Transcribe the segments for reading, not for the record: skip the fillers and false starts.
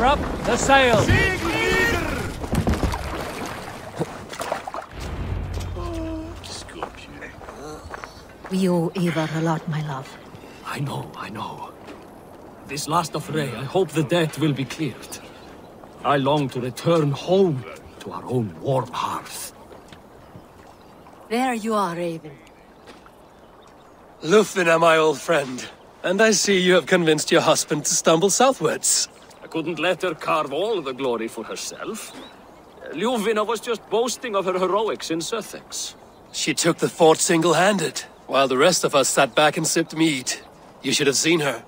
Prop the sail! We owe Eivor a lot, my love. I know. This last affray, I hope the debt will be cleared. I long to return home to our own warm hearth. There you are, Raven. Lufina, my old friend. And I see you have convinced your husband to stumble southwards. I couldn't let her carve all the glory for herself. Ljuvina was just boasting of her heroics in Sussex. She took the fort single-handed, while the rest of us sat back and sipped mead. You should have seen her.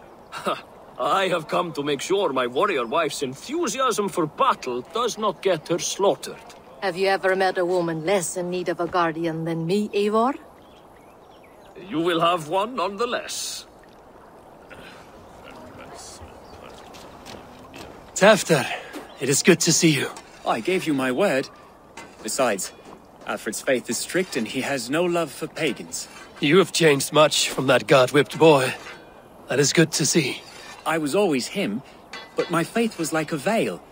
I have come to make sure my warrior wife's enthusiasm for battle does not get her slaughtered. Have you ever met a woman less in need of a guardian than me, Eivor? You will have one nonetheless. Tafter, it is good to see you. I gave you my word. Besides, Alfred's faith is strict and he has no love for pagans. You have changed much from that god-whipped boy. That is good to see. I was always him, but my faith was like a veil.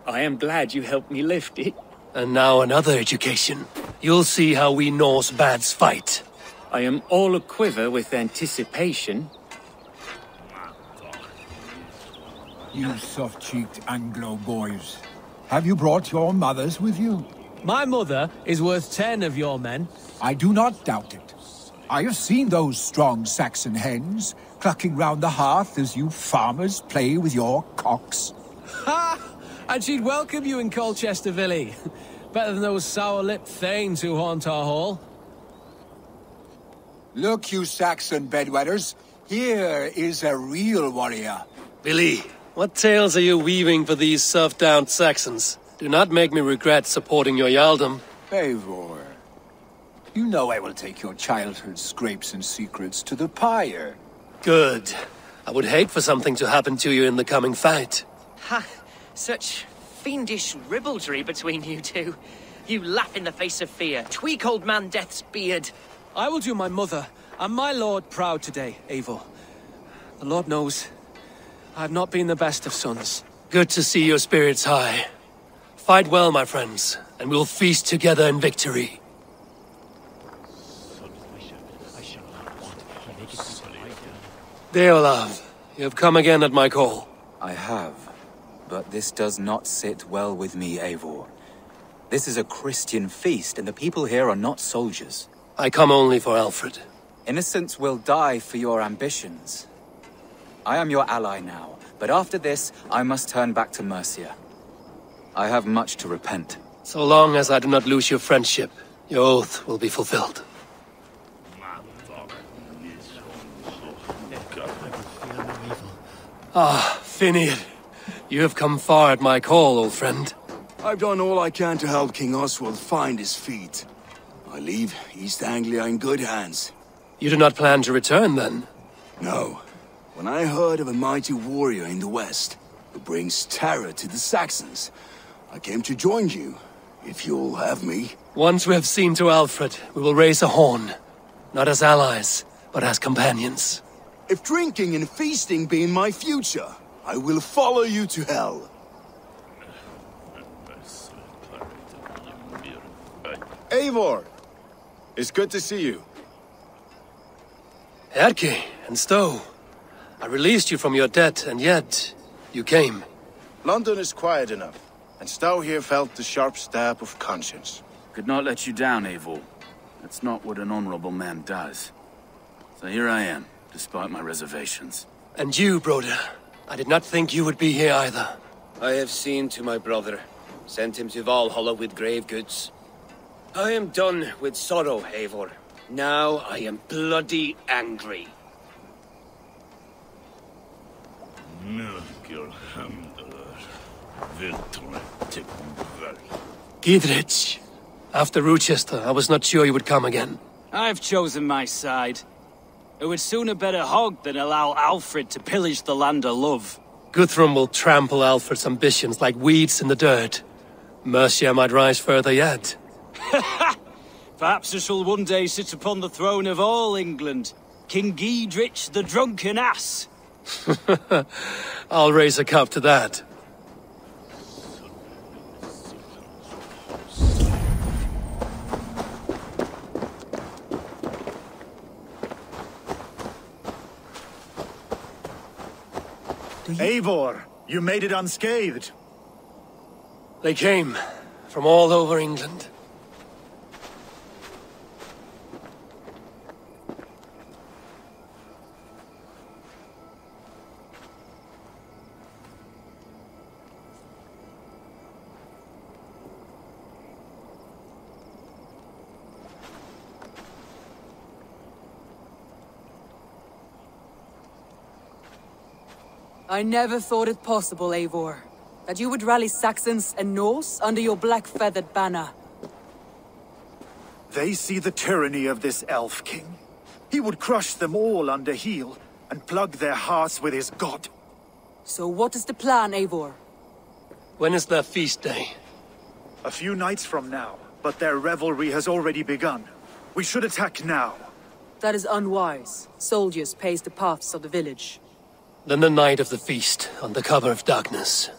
I am glad you helped me lift it. And now another education. You'll see how we Norse bads fight. I am all aquiver with anticipation. You soft-cheeked Anglo boys. Have you brought your mothers with you? My mother is worth 10 of your men. I do not doubt it. I have seen those strong Saxon hens clucking round the hearth as you farmers play with your cocks. Ha! And she'd welcome you in Colchester Villy. Better than those sour-lipped thanes who haunt our hall. Look, you Saxon bedwetters. Here is a real warrior. Billy, what tales are you weaving for these serf-down Saxons? Do not make me regret supporting your Jarldom. Eivor, you know I will take your childhood scrapes and secrets to the pyre. Good. I would hate for something to happen to you in the coming fight. Ha! Such fiendish ribaldry between you two. You laugh in the face of fear, tweak old man Death's beard. I will do my mother and my lord proud today, Eivor. The Lord knows, I have not been the best of sons. Good to see your spirits high. Fight well, my friends, and we'll feast together in victory. Deolaf, you have come again at my call. I have, but this does not sit well with me, Eivor. This is a Christian feast, and the people here are not soldiers. I come only for Alfred. Innocents will die for your ambitions. I am your ally now, but after this, I must turn back to Mercia. I have much to repent. So long as I do not lose your friendship, your oath will be fulfilled. Ah, Finneir. You have come far at my call, old friend. I've done all I can to help King Oswald find his feet. I leave East Anglia in good hands. You do not plan to return, then? No. When I heard of a mighty warrior in the west, who brings terror to the Saxons, I came to join you, if you'll have me. Once we have seen to Alfred, we will raise a horn. Not as allies, but as companions. If drinking and feasting be in my future, I will follow you to hell. Eivor! It's good to see you. Erke and Stowe. I released you from your debt, and yet you came. London is quiet enough, and Stowe here felt the sharp stab of conscience. Could not let you down, Eivor. That's not what an honorable man does. So here I am, despite my reservations. And you, Broder. I did not think you would be here either. I have seen to my brother, sent him to Valhalla with grave goods. I am done with sorrow, Eivor. Now I am bloody angry. Gidrich. After Rochester, I was not sure you would come again. I've chosen my side. It would sooner bet a hog than allow Alfred to pillage the land of love. Guthrum will trample Alfred's ambitions like weeds in the dirt. Mercia might rise further yet. Perhaps I shall one day sit upon the throne of all England. King Gidrich the drunken ass. I'll raise a cup to that. Eivor, you made it unscathed. They came from all over England. I never thought it possible, Eivor, that you would rally Saxons and Norse under your black-feathered banner. They see the tyranny of this elf king. He would crush them all under heel and plug their hearts with his god. So what is the plan, Eivor? When is their feast day? A few nights from now, but their revelry has already begun. We should attack now. That is unwise. Soldiers pace the paths of the village. Then the night of the feast, under cover of darkness.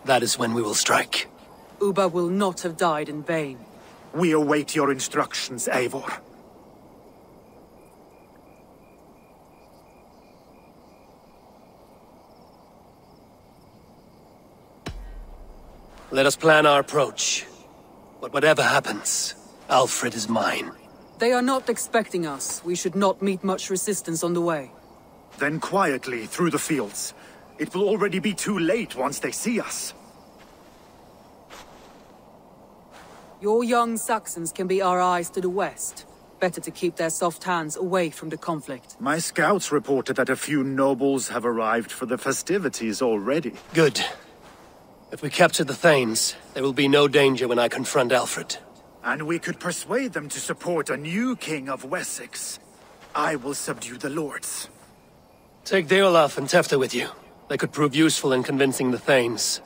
That is when we will strike. Uba will not have died in vain. We await your instructions, Eivor. Let us plan our approach. But whatever happens, Alfred is mine. They are not expecting us. We should not meet much resistance on the way. Then quietly through the fields. It will already be too late once they see us. Your young Saxons can be our eyes to the west. Better to keep their soft hands away from the conflict. My scouts reported that a few nobles have arrived for the festivities already. Good. If we capture the Thanes, there will be no danger when I confront Alfred. And we could persuade them to support a new king of Wessex. I will subdue the lords. Take Deolaf and Tefta with you. They could prove useful in convincing the Thanes.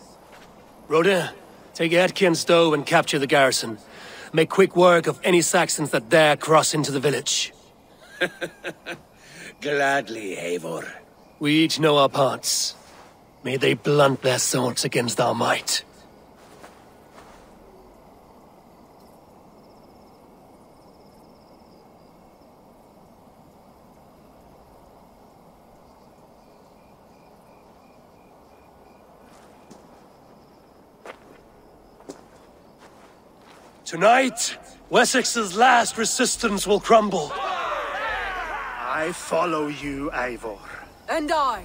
Rodin, take Edki and Stowe and capture the garrison. Make quick work of any Saxons that dare cross into the village. Gladly, Eivor. We each know our parts. May they blunt their swords against our might. Tonight, Wessex's last resistance will crumble. I follow you, Eivor. And I.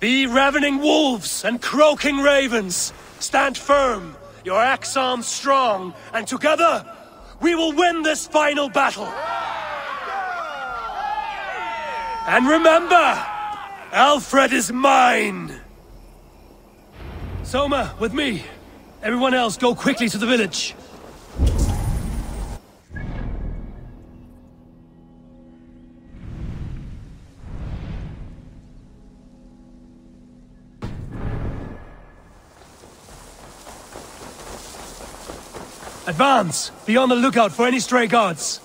Be ravening wolves and croaking ravens. Stand firm, your axe arms strong, and together, we will win this final battle. And remember, Alfred is mine. Soma, with me. Everyone else, go quickly to the village. Advance! Be on the lookout for any stray guards.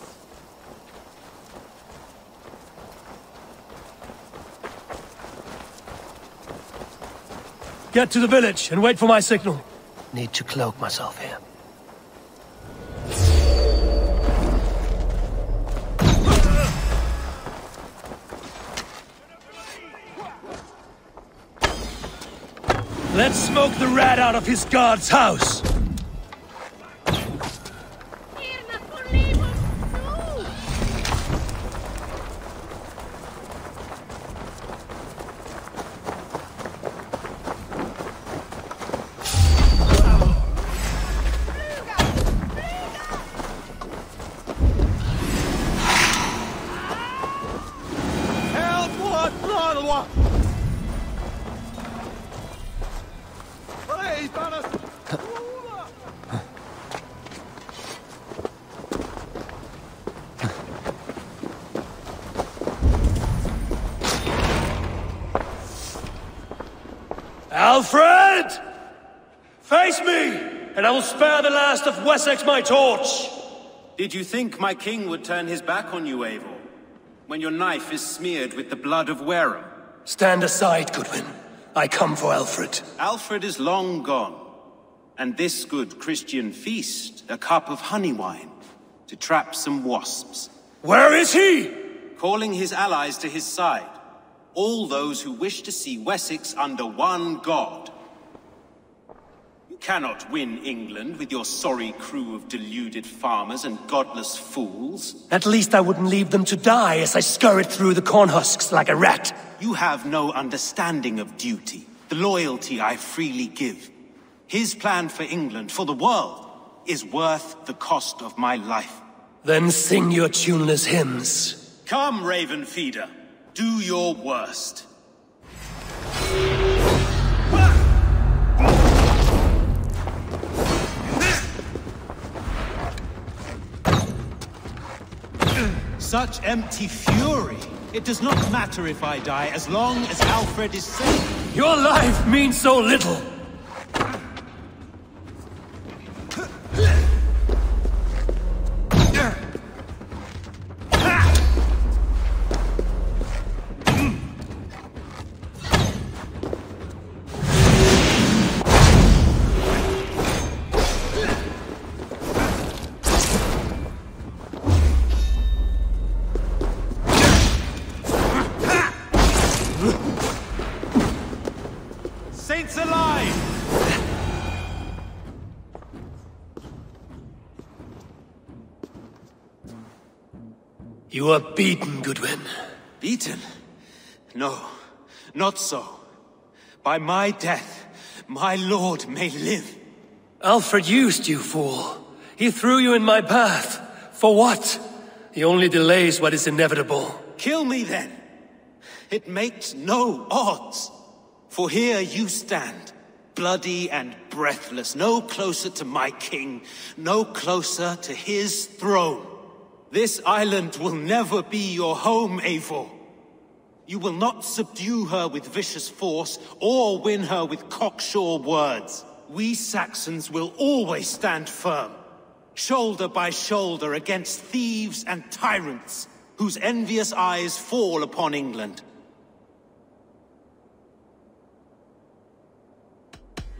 Get to the village and wait for my signal. Need to cloak myself here. Let's smoke the rat out of his guard's house. Alfred! Face me, and I will spare the last of Wessex my torch! Did you think my king would turn his back on you, Eivor? When your knife is smeared with the blood of Wareham? Stand aside, Goodwin. I come for Alfred. Alfred is long gone. And this good Christian feast, a cup of honey wine, to trap some wasps. Where is he? Calling his allies to his side. all those who wish to see Wessex under one god. You cannot win England with your sorry crew of deluded farmers and godless fools. At least I wouldn't leave them to die as I scurried through the corn husks like a rat. You have no understanding of duty, the loyalty I freely give. His plan for England, for the world, is worth the cost of my life. Then sing your tuneless hymns. Come, Raven Feeder. Do your worst. Such empty fury. It does not matter if I die, as long as Alfred is safe. Your life means so little. Saints alive! You are beaten, Goodwin. Beaten? No, not so. By my death, my lord may live. Alfred used you, fool. He threw you in my path. For what? He only delays what is inevitable. Kill me then. It makes no odds. For here you stand, bloody and breathless, no closer to my king, no closer to his throne. This island will never be your home, Eivor. You will not subdue her with vicious force, or win her with cocksure words. We Saxons will always stand firm, shoulder by shoulder against thieves and tyrants, whose envious eyes fall upon England.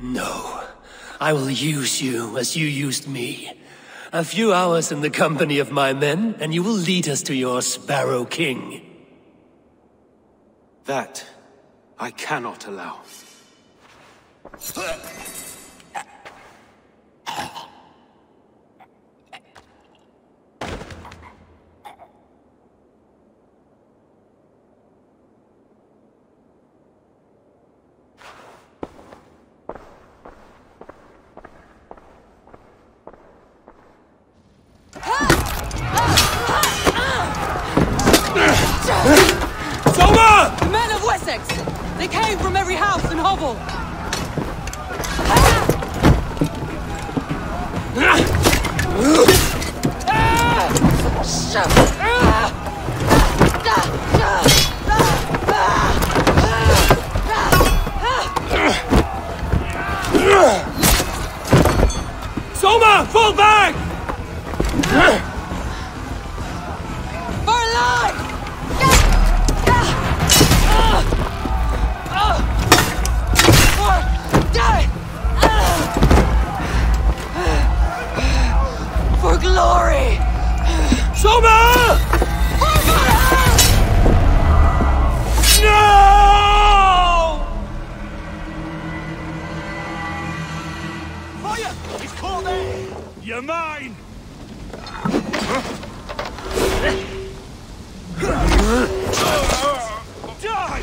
No, I will use you as you used me. A few hours in the company of my men, and you will lead us to your Sparrow King. That I cannot allow. The men of Wessex! They came from every house and hovel! Soma! Fall back! For life! For glory! Soma! No! Fire! He's caught there! You're mine! Die!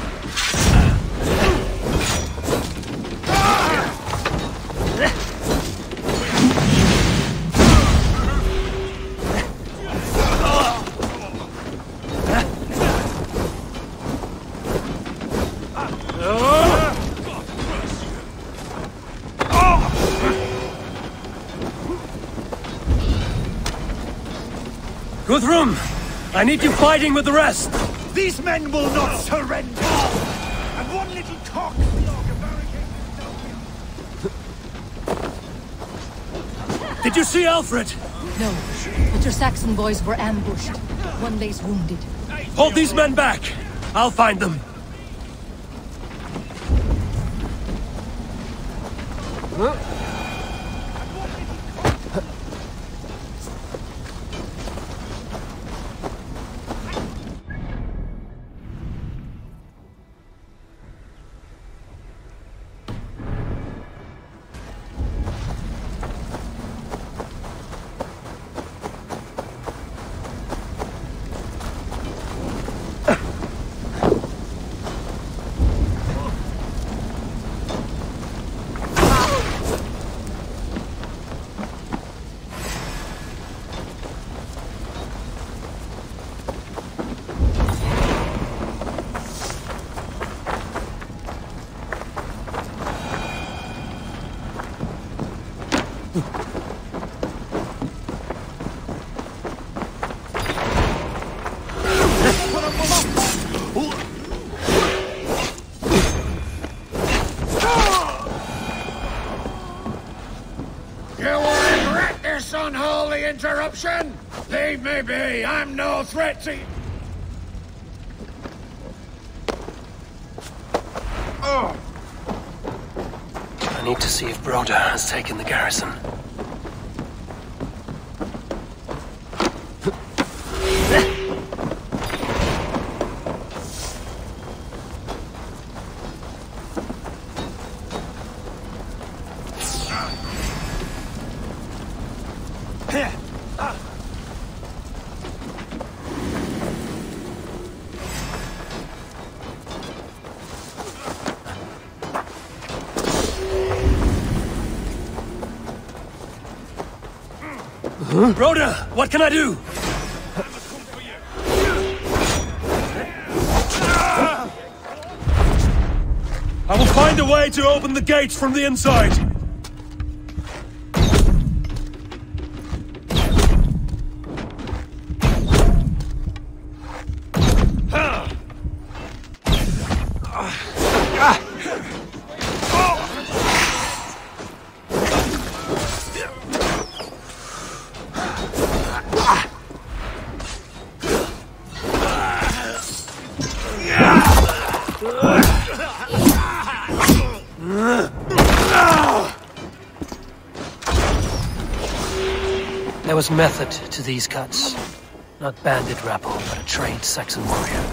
Guthrum, I need you fighting with the rest. These men will not surrender! And one little cock! Did you see Alfred? No, but your Saxon boys were ambushed. One lays wounded. Hold these men back. I'll find them. This unholy interruption? Leave me be. I'm no threat to you. I need to see if Broda has taken the garrison. Broda, what can I do? I will find a way to open the gates from the inside. There was method to these cuts. Not bandit rabble, but a trained Saxon warrior.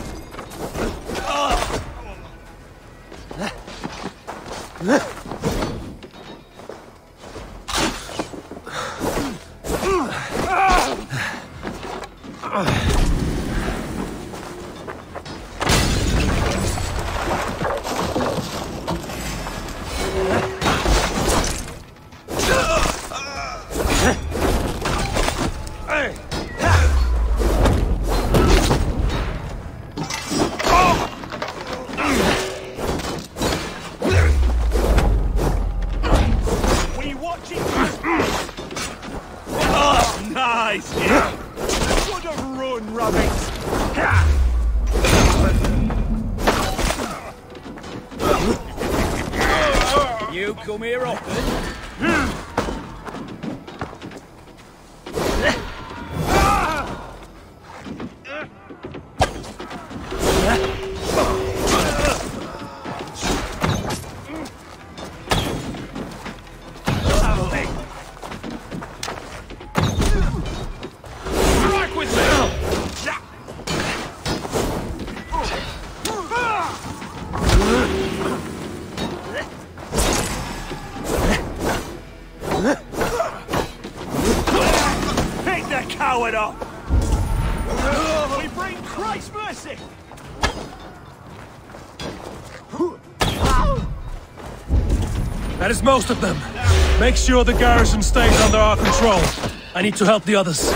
You come here often? We bring Christ's mercy! That is most of them. Make sure the garrison stays under our control. I need to help the others.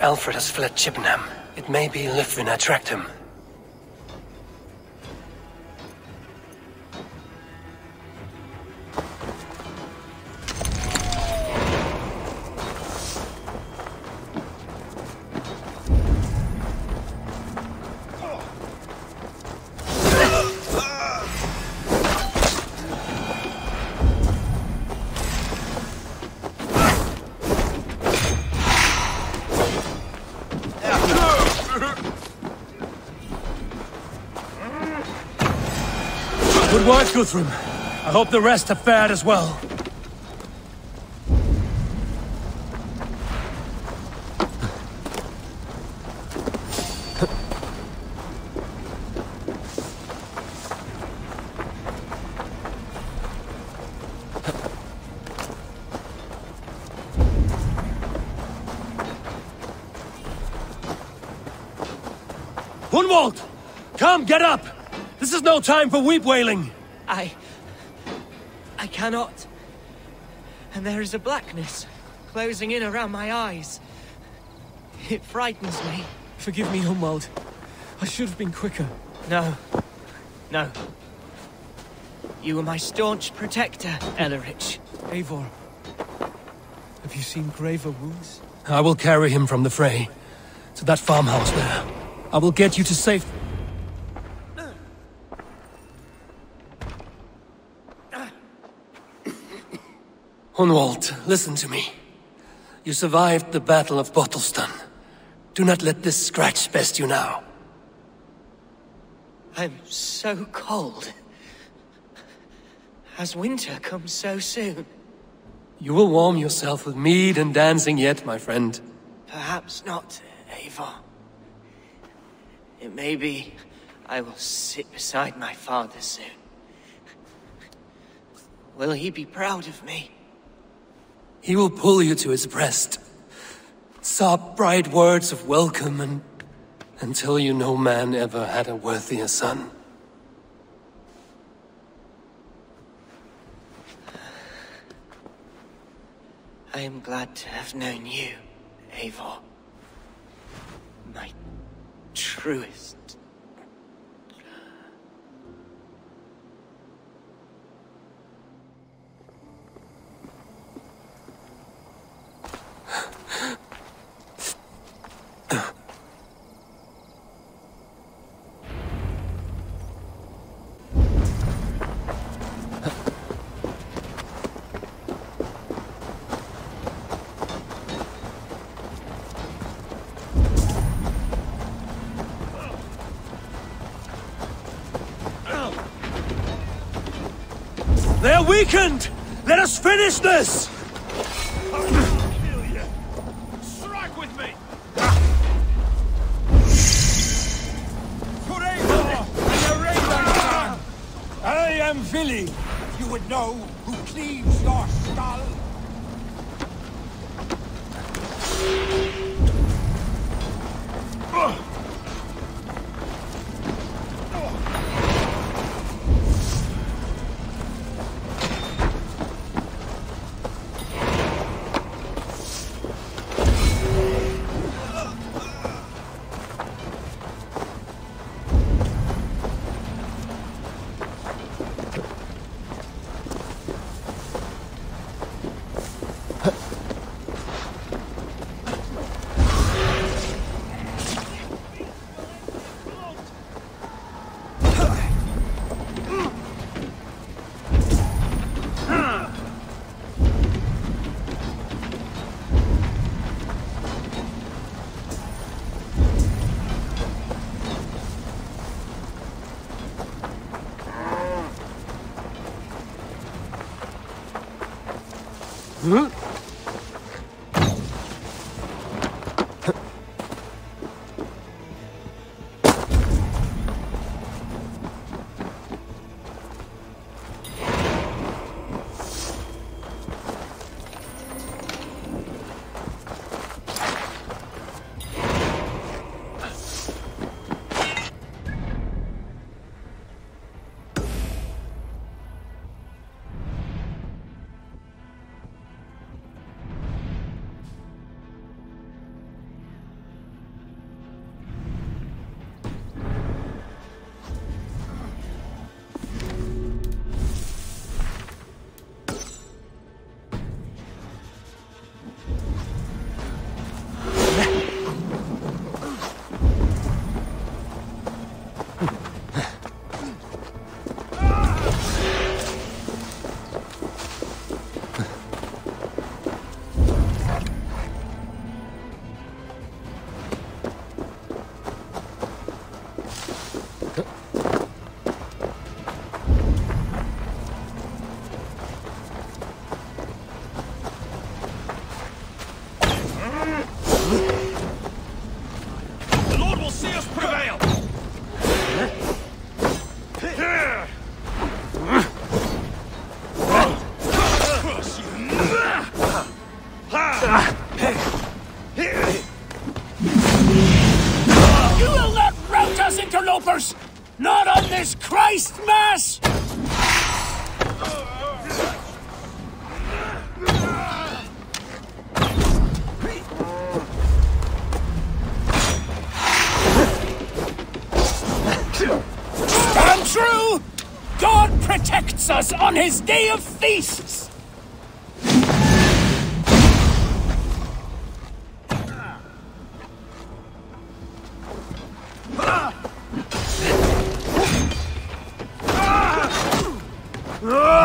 Alfred has fled Chippenham. It may be Lyfvina tracked him. Good work, Guthrum. I hope the rest have fared as well. Gunwald! Come, get up! This is no time for weep-wailing! I cannot. And there is a blackness closing in around my eyes. It frightens me. Forgive me, Gunwald. I should have been quicker. No. No. You were my staunch protector, Ellerich. Eivor, have you seen graver wounds? I will carry him from the fray to that farmhouse there. I will get you to safety. Hunwald, listen to me. You survived the Battle of Bottleston. Do not let this scratch best you now. I'm so cold. Has winter come so soon? You will warm yourself with mead and dancing yet, my friend. Perhaps not, Eivor. It may be I will sit beside my father soon. Will he be proud of me? He will pull you to his breast, sob bright words of welcome, and tell you no man ever had a worthier son. I am glad to have known you, Eivor. My truest. They are weakened! Let us finish this! Strike with me! I am Vili. You would know who cleaves your skull. Huh? Christ Mass! Stand true! God protects us on his day of feasts!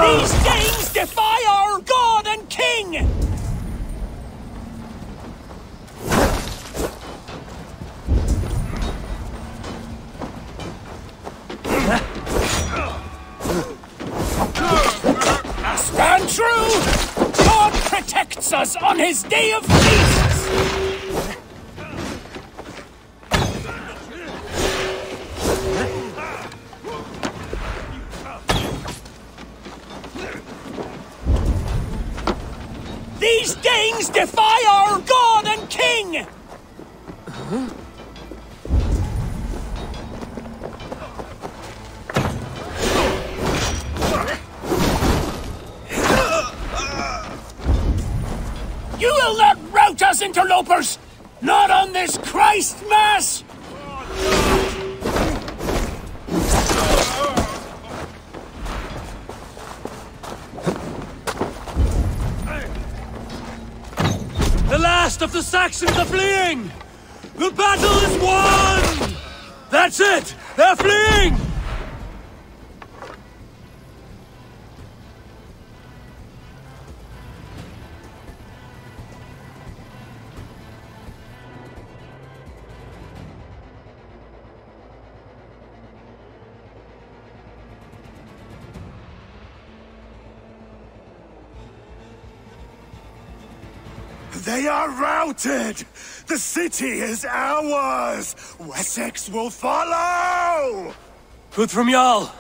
These Danes defy our God and King! Stand true! God protects us on his day of feasts! These Danes defy our God and King! You will not rout us, interlopers! Not on this Christ Mass! The last of the Saxons are fleeing! The battle is won! That's it! They're fleeing! They are routed! The city is ours! Wessex will follow! Good from Jarl.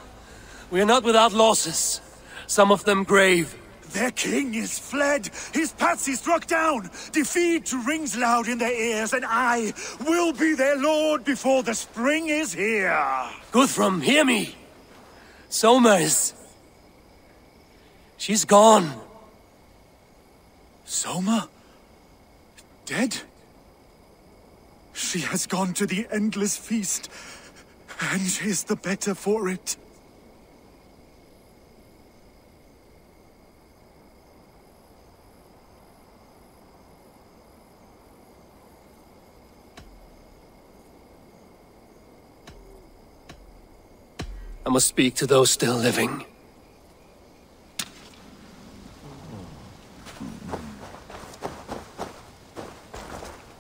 We are not without losses. Some of them grave. Their king is fled! His patsy struck down! Defeat rings loud in their ears, and I will be their lord before the spring is here! Guthrum, hear me! Somers. She's gone. Soma? Dead? She has gone to the endless feast, and is the better for it. I must speak to those still living.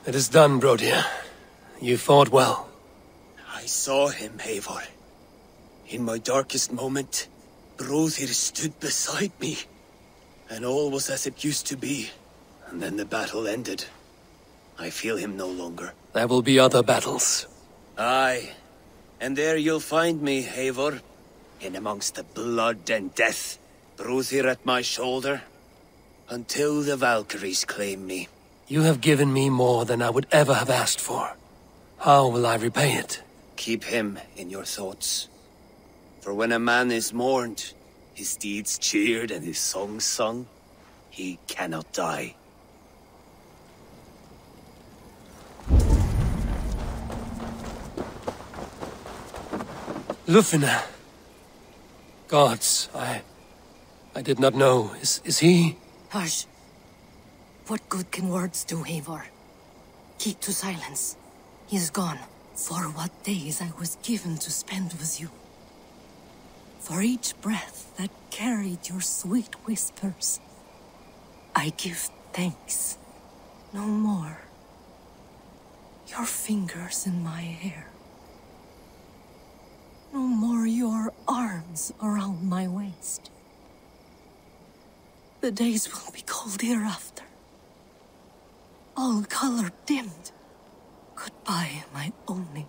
It is done, Brodir. You fought well. I saw him, Eivor. In my darkest moment, Brodir stood beside me. And all was as it used to be. And then the battle ended. I feel him no longer. There will be other battles. Aye. And there you'll find me, Eivor. In amongst the blood and death. Brodir at my shoulder. Until the Valkyries claim me. You have given me more than I would ever have asked for. How will I repay it? Keep him in your thoughts. For when a man is mourned, his deeds cheered and his songs sung, he cannot die. Lufina. Gods, I did not know. Is he? Hush. What good can words do, Eivor? Keep to silence. He is gone. For what days I was given to spend with you. For each breath that carried your sweet whispers. I give thanks. No more. Your fingers in my hair. No more your arms around my waist. The days will be cold hereafter. All color dimmed. Goodbye, my only.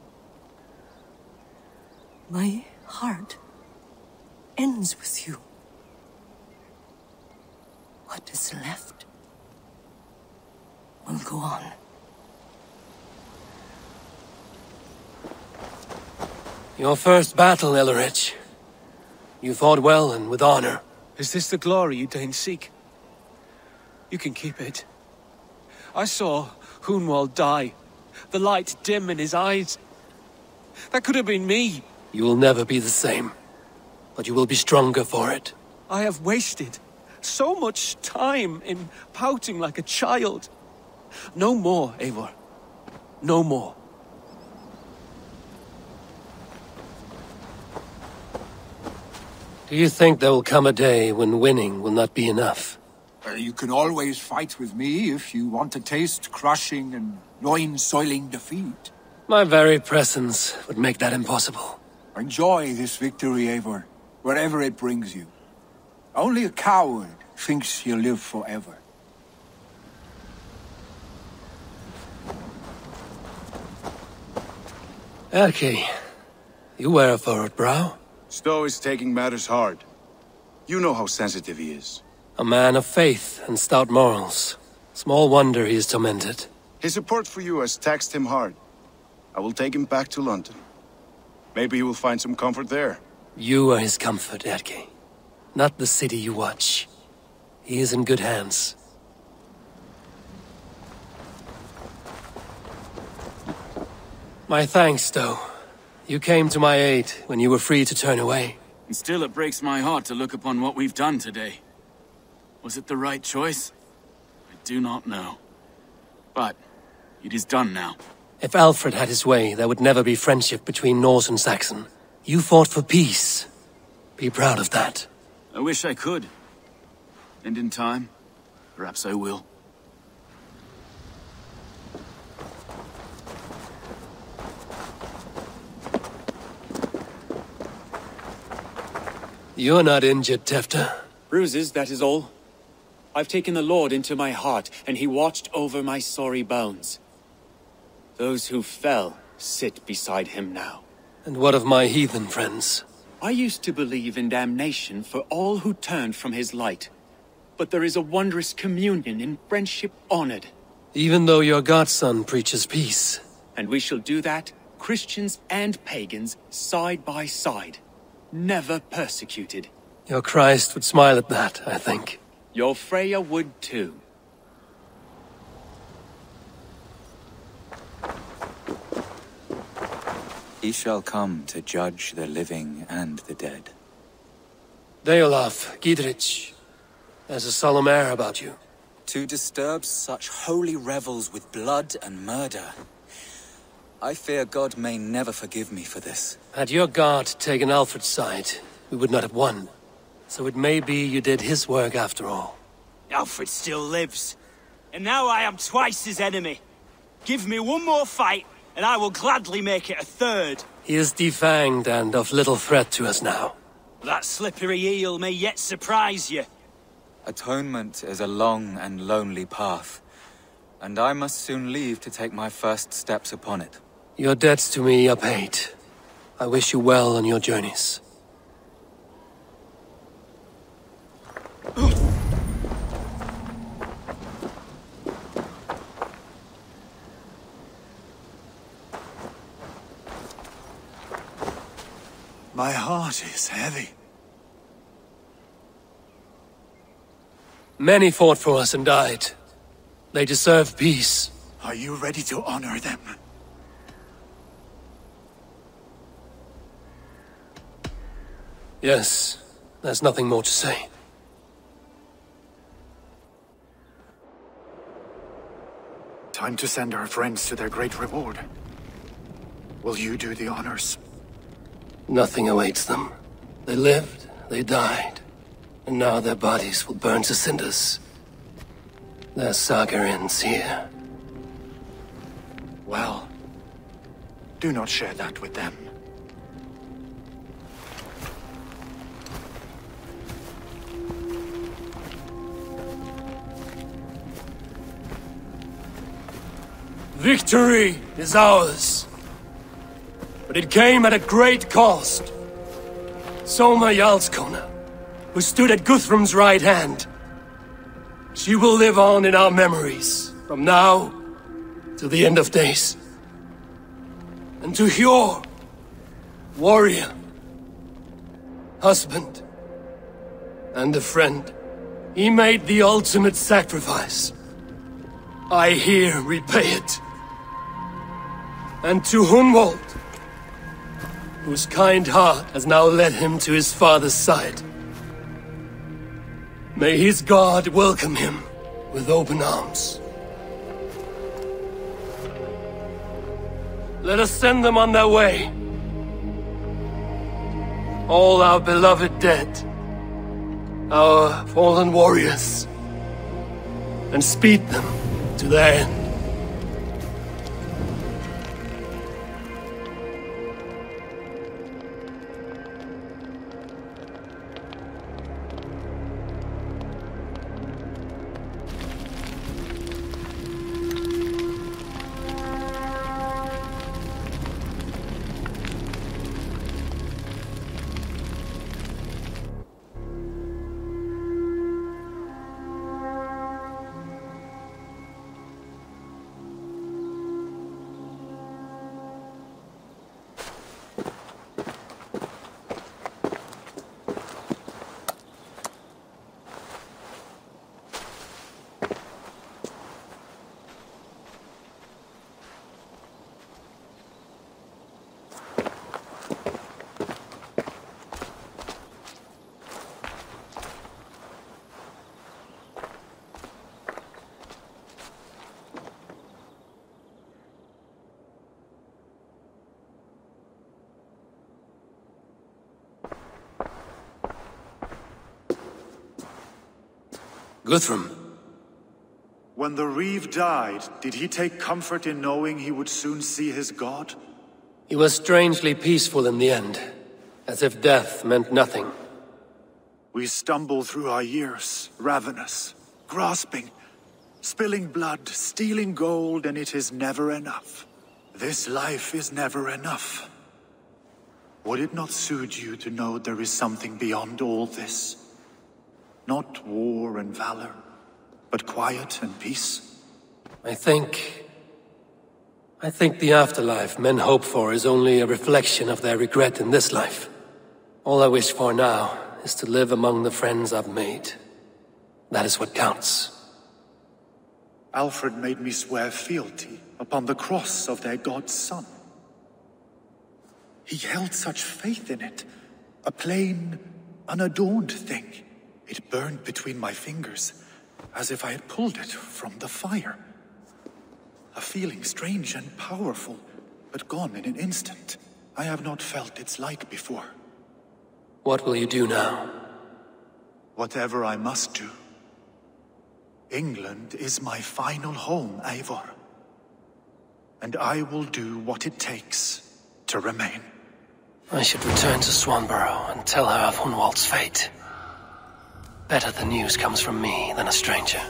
My heart ends with you. What is left will go on. Your first battle, Elrich. You fought well and with honor. Is this the glory you deign seek? You can keep it. I saw Hunwald die, the light dim in his eyes. That could have been me. You will never be the same, but you will be stronger for it. I have wasted so much time in pouting like a child. No more, Eivor. No more. Do you think there will come a day when winning will not be enough? You can always fight with me if you want to taste crushing and loin-soiling defeat. My very presence would make that impossible. Enjoy this victory, Eivor, wherever it brings you. Only a coward thinks he'll live forever. Erki, you wear a furrowed brow. Stowe is taking matters hard. You know how sensitive he is. A man of faith and stout morals. Small wonder he is tormented. His support for you has taxed him hard. I will take him back to London. Maybe he will find some comfort there. You are his comfort, Erki. Not the city you watch. He is in good hands. My thanks, Stowe. You came to my aid when you were free to turn away. And still it breaks my heart to look upon what we've done today. Was it the right choice? I do not know. But it is done now. If Alfred had his way, there would never be friendship between Norse and Saxon. You fought for peace. Be proud of that. I wish I could. And in time, perhaps I will. You're not injured, Tefta. Bruises, that is all. I've taken the Lord into my heart, and he watched over my sorry bones. Those who fell sit beside him now. And what of my heathen friends? I used to believe in damnation for all who turned from his light. But there is a wondrous communion in friendship honored. Even though your godson preaches peace. And we shall do that, Christians and pagans, side by side. Never persecuted. Your Christ would smile at that, I think. Your Freya would too. He shall come to judge the living and the dead. Deolaf, Gidrich, there's a solemn air about you. To disturb such holy revels with blood and murder. I fear God may never forgive me for this. Had your guard taken Alfred's side, we would not have won. So it may be you did his work after all. Alfred still lives. And now I am twice his enemy. Give me one more fight, and I will gladly make it a third. He is defanged and of little threat to us now. That slippery eel may yet surprise you. Atonement is a long and lonely path, and I must soon leave to take my first steps upon it. Your debts to me are paid. I wish you well on your journeys. My heart is heavy. Many fought for us and died. They deserve peace. Are you ready to honor them? Yes, there's nothing more to say. Time to send our friends to their great reward. Will you do the honors? Nothing awaits them. They lived, they died, and now their bodies will burn to cinders. Their saga ends here. Well, do not share that with them. Victory is ours. But it came at a great cost. Soma Jarlskona, who stood at Guthrum's right hand. She will live on in our memories, from now to the end of days. And to Hjor, warrior, husband, and a friend. He made the ultimate sacrifice. I here repay it. And to Hunwald, whose kind heart has now led him to his father's side, may his God welcome him with open arms. Let us send them on their way. All our beloved dead, our fallen warriors, and speed them to their end. Guthrum. When the Reeve died, did he take comfort in knowing he would soon see his god? He was strangely peaceful in the end, as if death meant nothing. We stumble through our years, ravenous, grasping, spilling blood, stealing gold, and it is never enough. This life is never enough. Would it not soothe you to know there is something beyond all this? Not war and valor, but quiet and peace? I think the afterlife men hope for is only a reflection of their regret in this life. All I wish for now is to live among the friends I've made. That is what counts. Alfred made me swear fealty upon the cross of their god's son. He held such faith in it, a plain, unadorned thing. It burned between my fingers, as if I had pulled it from the fire. A feeling strange and powerful, but gone in an instant. I have not felt its like before. What will you do now? Whatever I must do. England is my final home, Eivor. And I will do what it takes to remain. I should return to Swanborough and tell her of Hunwald's fate. Better the news comes from me than a stranger.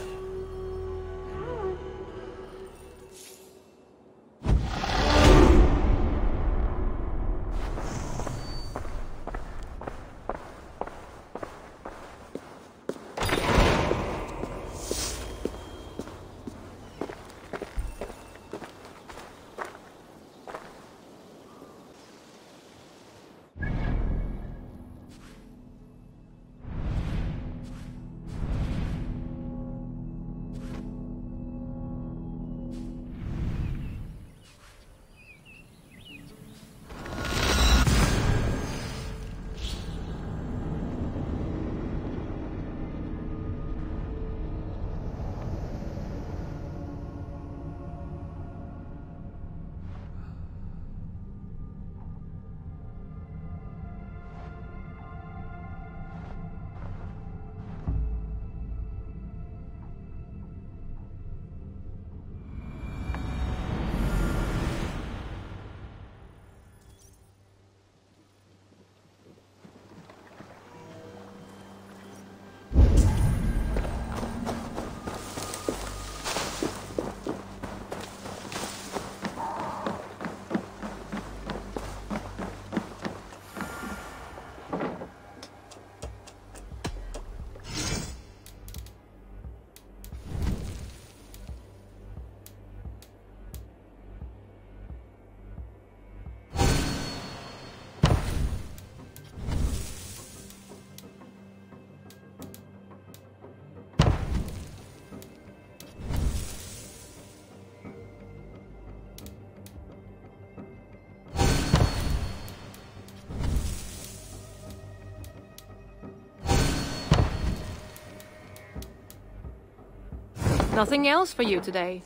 Nothing else for you today.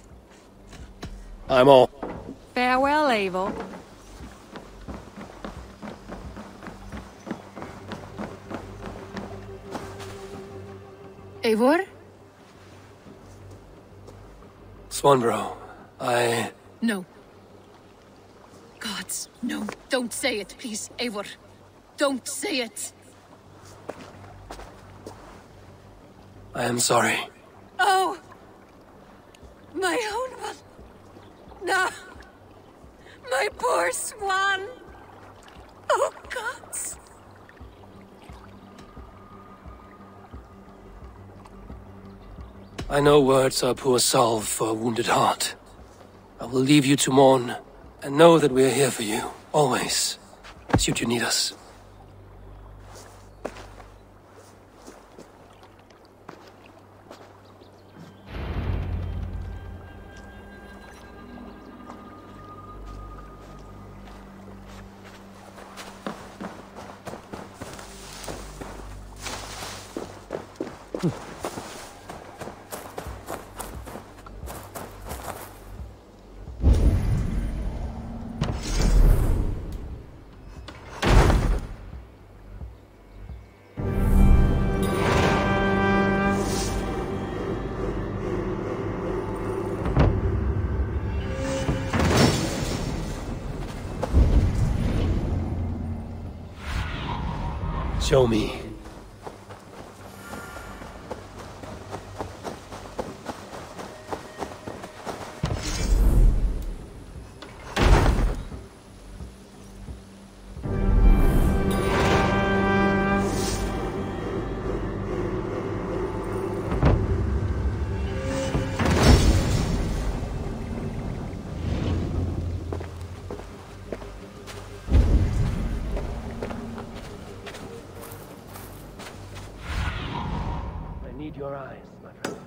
I'm all. Farewell, Eivor. Eivor? Swanborough, I... No. Gods, no. Don't say it, please, Eivor. Don't say it. I am sorry. Oh! My own one. No! My poor swan! Oh, gods! I know words are poor salve for a wounded heart. I will leave you to mourn, and know that we are here for you, always, should you need us. Show me. Your eyes, my friend.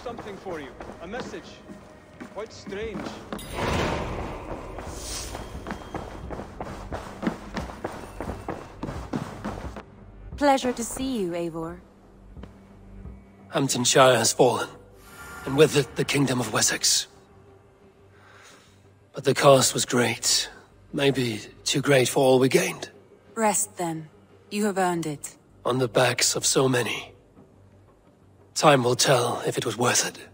Something for you. A message. Quite strange. Pleasure to see you, Eivor. Hamptonshire has fallen, and with it the kingdom of Wessex. But the cost was great. Maybe too great for all we gained. Rest then. You have earned it. On the backs of so many. Time will tell if it was worth it.